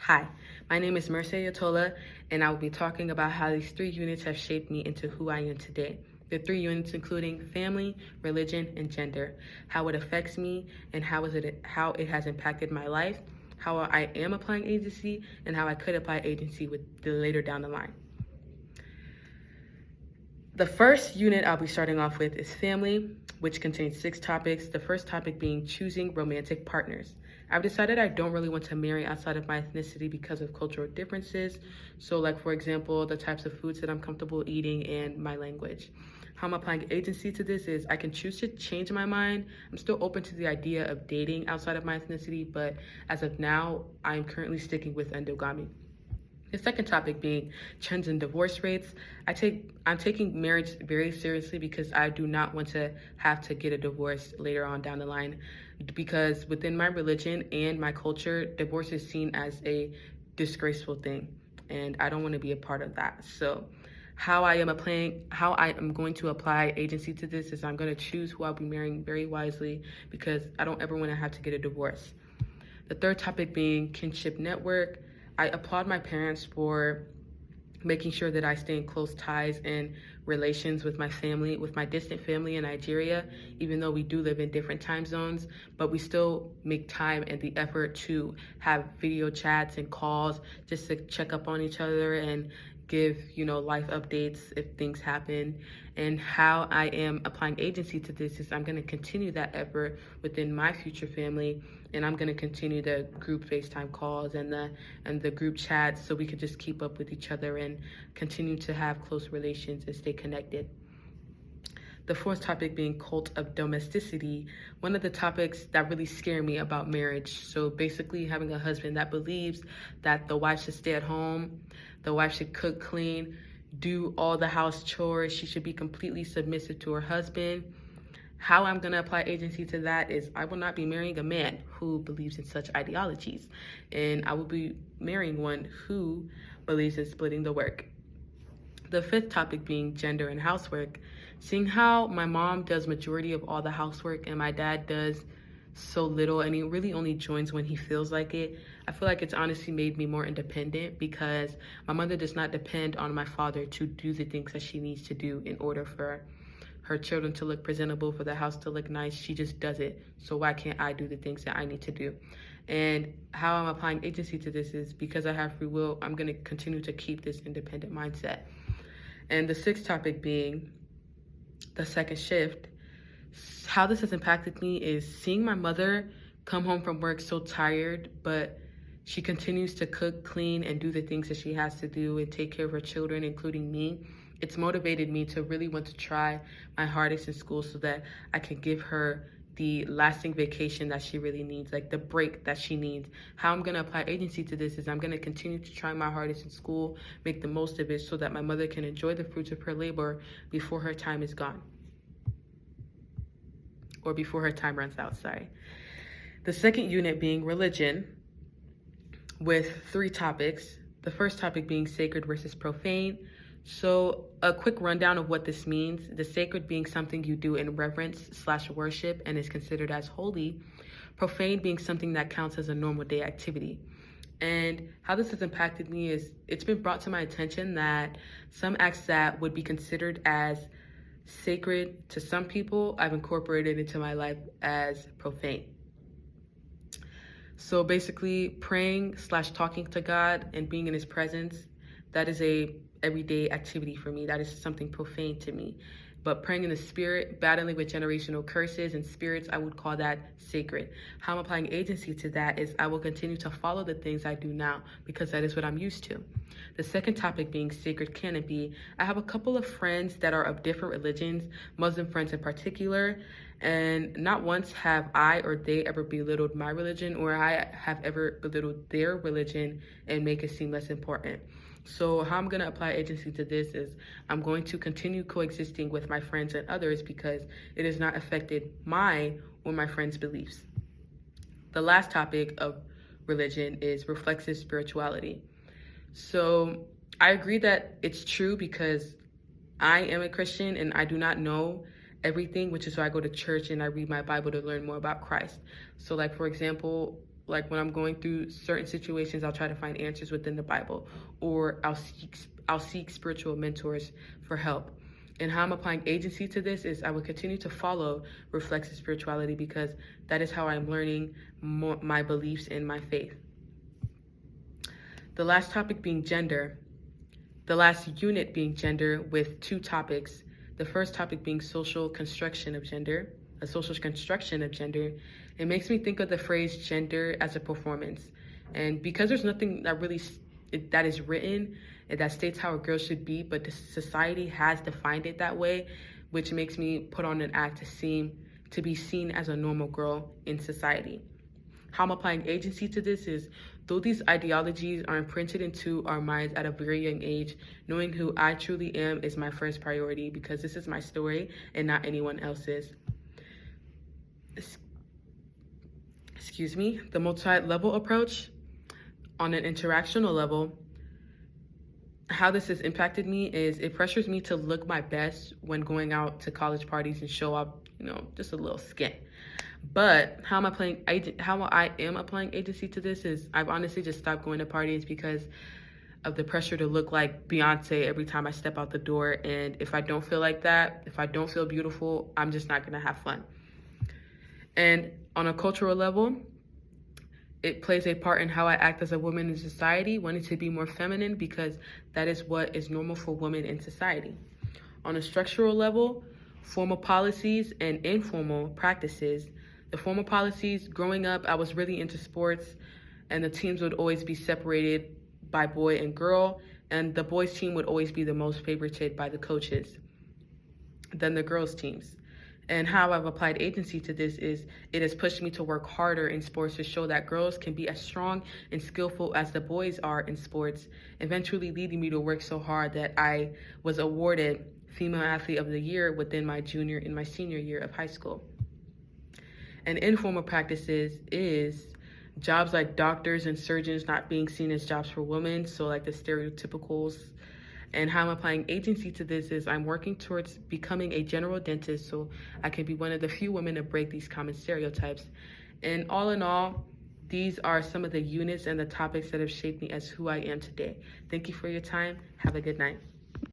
Hi, my name is Merce Yatola, and I will be talking about how these three units have shaped me into who I am today. The three units including family, religion, and gender, how it affects me, and how it has impacted my life, how I am applying agency, and how I could apply agency later down the line. The first unit I'll be starting off with is family, which contains 6 topics. The first topic being choosing romantic partners. I've decided I don't really want to marry outside of my ethnicity because of cultural differences. So like, for example, the types of foods that I'm comfortable eating and my language. How I'm applying agency to this is I can choose to change my mind. I'm still open to the idea of dating outside of my ethnicity, but as of now, I'm currently sticking with endogamy. The second topic being trends in divorce rates. I'm taking marriage very seriously because I do not want to have to get a divorce later on down the line, because within my religion and my culture, divorce is seen as a disgraceful thing, and I don't want to be a part of that. So how I am going to apply agency to this is I'm going to choose who I'll be marrying very wisely, because I don't ever want to have to get a divorce. The third topic being kinship network. I applaud my parents for making sure that I stay in close ties and relations with my family, with my distant family in Nigeria, even though we do live in different time zones, but we still make time and the effort to have video chats and calls just to check up on each other and give, life updates if things happen. And how I am applying agency to this is I'm going to continue that effort within my future family, and I'm going to continue the group FaceTime calls and the group chats so we could just keep up with each other and continue to have close relations and stay connected. The fourth topic being cult of domesticity, one of the topics that really scare me about marriage. So basically having a husband that believes that the wife should stay at home, the wife should cook, clean, do all the house chores, she should be completely submissive to her husband. How I'm going to apply agency to that is I will not be marrying a man who believes in such ideologies, and I will be marrying one who believes in splitting the work. The fifth topic being gender and housework. Seeing how my mom does majority of all the housework and my dad does so little, and he really only joins when he feels like it, I feel like it's honestly made me more independent, because my mother does not depend on my father to do the things that she needs to do in order for her children to look presentable, for the house to look nice. She just does it. So why can't I do the things that I need to do? And how I'm applying agency to this is because I have free will, I'm going to continue to keep this independent mindset. And the sixth topic being the second shift. How this has impacted me is seeing my mother come home from work so tired, but she continues to cook, clean, and do the things that she has to do and take care of her children, including me. It's motivated me to really want to try my hardest in school so that I can give her the lasting vacation that she really needs, like the break that she needs. How I'm going to apply agency to this is I'm going to continue to try my hardest in school, make the most of it so that my mother can enjoy the fruits of her labor before her time is gone. Or before her time runs out, sorry. The second unit being religion, with 3 topics. The first topic being sacred versus profane. So a quick rundown of what this means. The sacred being something you do in reverence/worship and is considered as holy. Profane being something that counts as a normal day activity. And how this has impacted me is it's been brought to my attention that some acts that would be considered as sacred to some people, I've incorporated into my life as profane. So basically praying/talking to God and being in his presence, that is a everyday activity for me. That is something profane to me. But praying in the spirit, battling with generational curses and spirits, I would call that sacred. How I'm applying agency to that is I will continue to follow the things I do now because that is what I'm used to. The second topic being sacred canopy. I have a couple of friends that are of different religions, Muslim friends in particular, and not once have I or they ever belittled my religion, or I have ever belittled their religion and make it seem less important. So how I'm going to apply agency to this is I'm going to continue coexisting with my friends and others because it has not affected my or my friends' beliefs. The last topic of religion is reflexive spirituality. So I agree that it's true because I am a Christian and I do not know everything, which is why I go to church and I read my Bible to learn more about Christ. So like, for example, like when I'm going through certain situations, I'll try to find answers within the Bible, or I'll seek spiritual mentors for help. And how I'm applying agency to this is I will continue to follow reflexive spirituality because that is how I'm learning my beliefs and my faith. The last topic being gender. The last unit being gender with 2 topics. The first topic being social construction of gender. A social construction of gender. It makes me think of the phrase gender as a performance. And because there's nothing that is written that states how a girl should be, but the society has defined it that way, which makes me put on an act to be seen as a normal girl in society. How I'm applying agency to this is, though these ideologies are imprinted into our minds at a very young age, knowing who I truly am is my first priority because this is my story and not anyone else's. Excuse me. The multi-level approach on an interactional level, how this has impacted me is it pressures me to look my best when going out to college parties and show up, just a little skin. But how I am applying agency to this is I've honestly just stopped going to parties because of the pressure to look like Beyonce every time I step out the door. And if I don't feel like that, if I don't feel beautiful, I'm just not gonna have fun. And on a cultural level, it plays a part in how I act as a woman in society, wanting to be more feminine because that is what is normal for women in society. On a structural level, formal policies and informal practices. The formal policies, growing up, I was really into sports, and the teams would always be separated by boy and girl, and the boys' team would always be the most favorited by the coaches than the girls' teams. And how I've applied agency to this is it has pushed me to work harder in sports to show that girls can be as strong and skillful as the boys are in sports, eventually leading me to work so hard that I was awarded Female Athlete of the Year within my junior and my senior year of high school. And informal practices is jobs like doctors and surgeons not being seen as jobs for women, so like the stereotypicals. And how I'm applying agency to this is I'm working towards becoming a general dentist so I can be one of the few women to break these common stereotypes. And all in all, these are some of the units and the topics that have shaped me as who I am today. Thank you for your time. Have a good night.